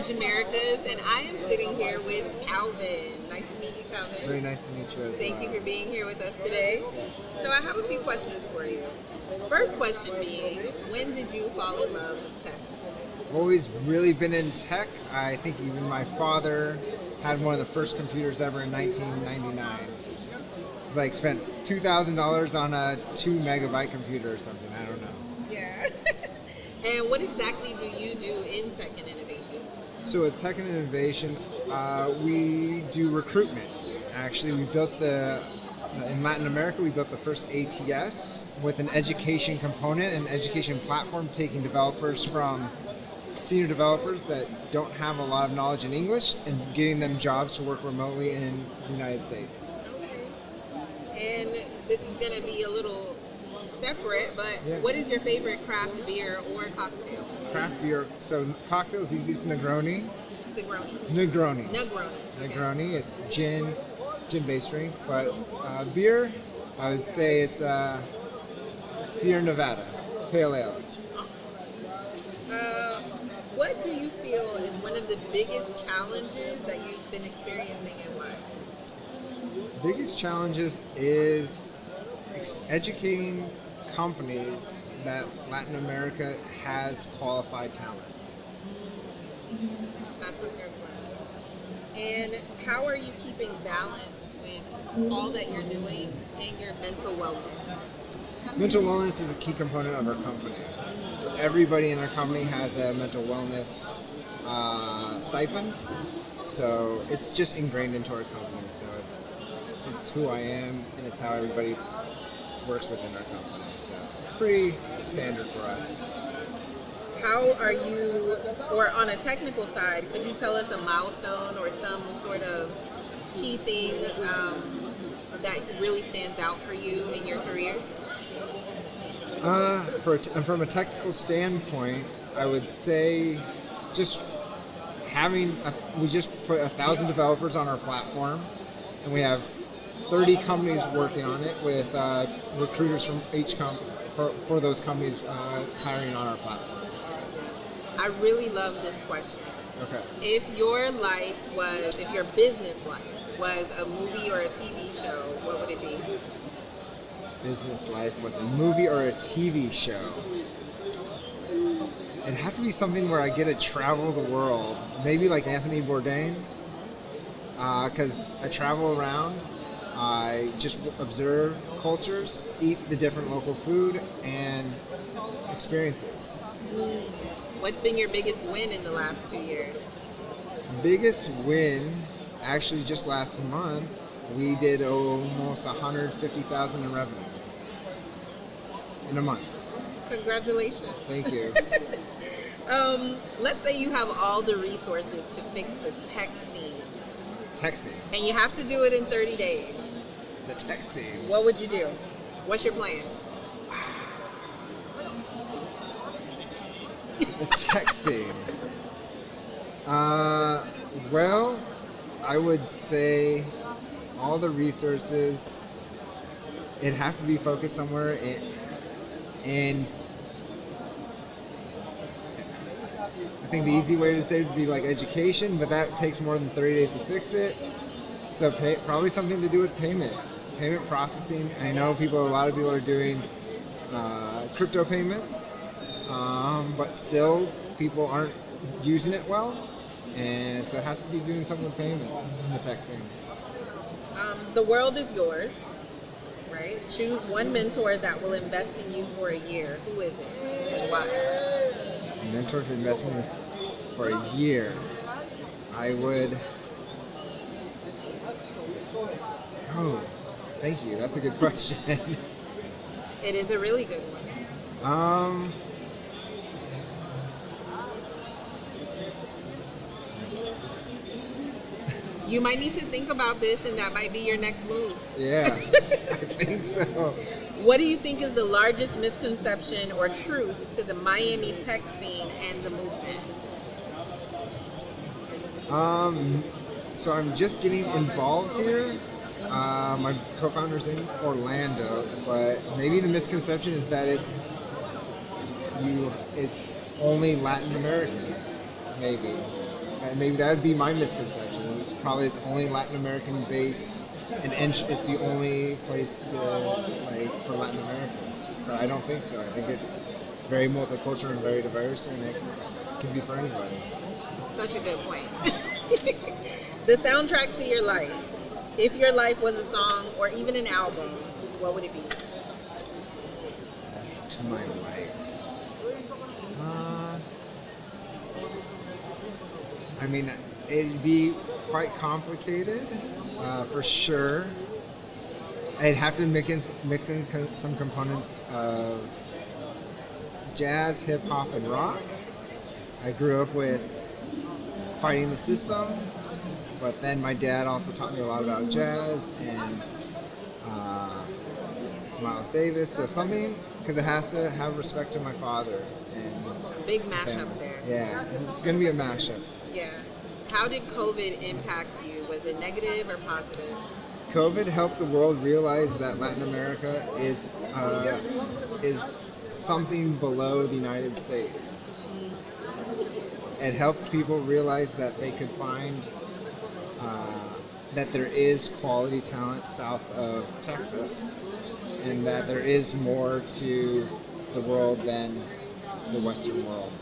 Bridge Americas, and I am sitting here with Calvin. Nice to meet you, Calvin. Very nice to meet you as well. Thank you for being here with us today. Yes. So I have a few questions for you. First question being, when did you fall in love with tech? I've always really been in tech. I think even my father had one of the first computers ever in 1999. It's like spent $2,000 on a 2 megabyte computer or something. I don't know. Yeah. And what exactly do you do in tech and innovation? So with tech and innovation, we do recruitment. Actually, we built in Latin America, we built the first ATS with an education component, an education platform, taking developers from senior developers that don't have a lot of knowledge in English and getting them jobs to work remotely in the United States. Okay. And this is going to be a little separate, but yeah. What is your favorite craft beer or cocktail? Craft beer. So cocktails, easiest Negroni. Negroni. Negroni. It's gin-based drink. But beer, I would say it's Sierra Nevada Pale Ale. Awesome. What do you feel is one of the biggest challenges that you've been experiencing, and why? Biggest challenges is educating companies that Latin America has qualified talent. That's a good one. And how are you keeping balance with all that you're doing and your mental wellness? Mental wellness is a key component of our company. So everybody in our company has a mental wellness stipend. So it's just ingrained into our company. So it's who I am, and it's how everybody works within our company. So it's pretty standard for us. How are you, or on a technical side, could you tell us a milestone or some sort of key thing that really stands out for you in your career? From a technical standpoint, I would say just we just put 1,000 developers on our platform, and we have 30 companies working on it with recruiters from each for those companies hiring on our platform. I really love this question. Okay. If your business life was a movie or a TV show, what would it be? Business life was a movie or a TV show? It'd have to be something where I get to travel the world. Maybe like Anthony Bourdain, because I travel around. I just observe cultures, eat the different local food, and experiences. What's been your biggest win in the last 2 years? Biggest win, actually just last month, we did almost $150,000 in revenue in a month. Congratulations. Thank you. Let's say you have all the resources to fix the tech scene. Tech scene. And you have to do it in 30 days. The tech scene. What would you do? What's your plan? The tech scene. Well, I would say all the resources, it'd have to be focused somewhere in I think the easy way to say it would be like education, but that takes more than 30 days to fix it. So probably something to do with payments, payment processing. I know a lot of people are doing crypto payments, but still people aren't using it well, and so it has to be doing something with payments in the tech scene. The world is yours, right? Choose one mentor that will invest in you for a year. Who is it and why? A mentor to invest in me for a year. I would... Oh, thank you. That's a good question. It is a really good one. You might need to think about this, and that might be your next move. Yeah, I think so. What do you think is the largest misconception or truth to the Miami tech scene and the movement? So I'm just getting involved here. My co-founder's in Orlando, but maybe the misconception is that it's only Latin American, maybe. And maybe that would be my misconception. It's probably it's only Latin American based, and it's the only place to for Latin Americans. But I don't think so. I think it's very multicultural and very diverse, and it can be for anybody. Such a good point. The soundtrack to your life. If your life was a song or even an album, what would it be? To my life. I mean, it'd be quite complicated, for sure. I'd have to mix in some components of jazz, hip hop, and rock. I grew up with fighting the system, but then my dad also taught me a lot about jazz and Miles Davis. So something, because it has to have respect to my father. And big mashup there. Yeah, it's going to be a mashup. Yeah. How did COVID impact you? Was it negative or positive? COVID helped the world realize that Latin America is something below the United States. It helped people realize that they could find that there is quality talent south of Texas, and that there is more to the world than the Western world.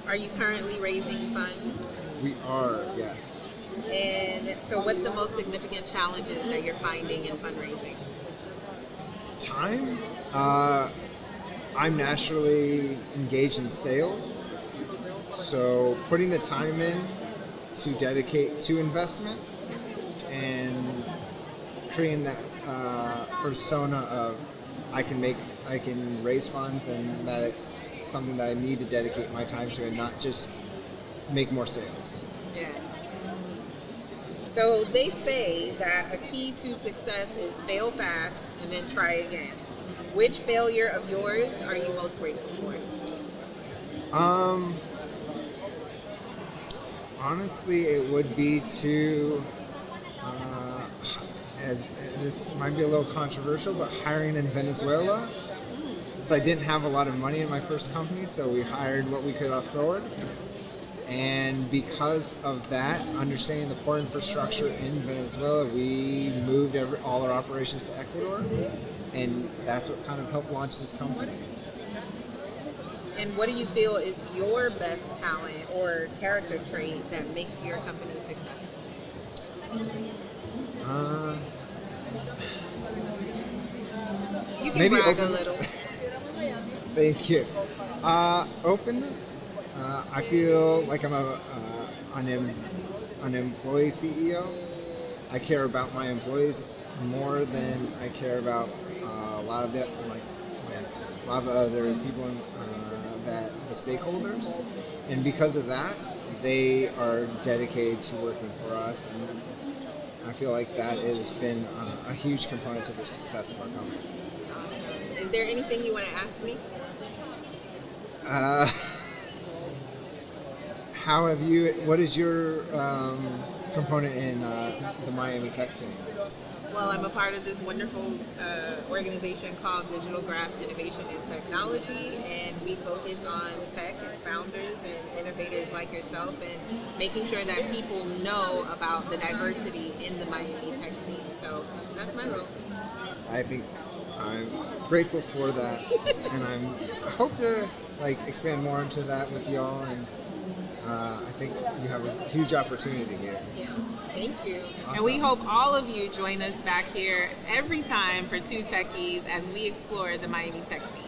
Are you currently raising funds? We are, yes. And so what's the most significant challenges that you're finding in fundraising? Time. I'm naturally engaged in sales, so putting the time in to dedicate to investment and creating that persona of I can raise funds, and that it's something that I need to dedicate my time to and not just make more sales. Yes. So they say that a key to success is fail fast and then try again. Which failure of yours are you most grateful for? Honestly, it would be to, as this might be a little controversial, but hiring in Venezuela. So I didn't have a lot of money in my first company, so we hired what we could afford. And because of that, understanding the poor infrastructure in Venezuela, we moved all our operations to Ecuador, and that's what kind of helped launch this company. And what do you feel is your best talent or character trait that makes your company successful? You can maybe brag openness. a little. Thank you. Openness. I feel like I'm an employee CEO. I care about my employees more than I care about a lot of other people the stakeholders, and because of that, they are dedicated to working for us, and I feel like that has been a huge component to the success of our company. Awesome. Is there anything you want to ask me? What is your component in the Miami tech scene? Well, I'm a part of this wonderful organization called Digital Grass Innovation and Technology, and we focus on tech and founders and innovators like yourself, and making sure that people know about the diversity in the Miami tech scene. So that's my role. I think I'm grateful for that, and I hope to expand more into that with y'all, and I think you have a huge opportunity here. Yes, thank you. Awesome. And we hope all of you join us back here every time for 2Techies as we explore the Miami tech scene.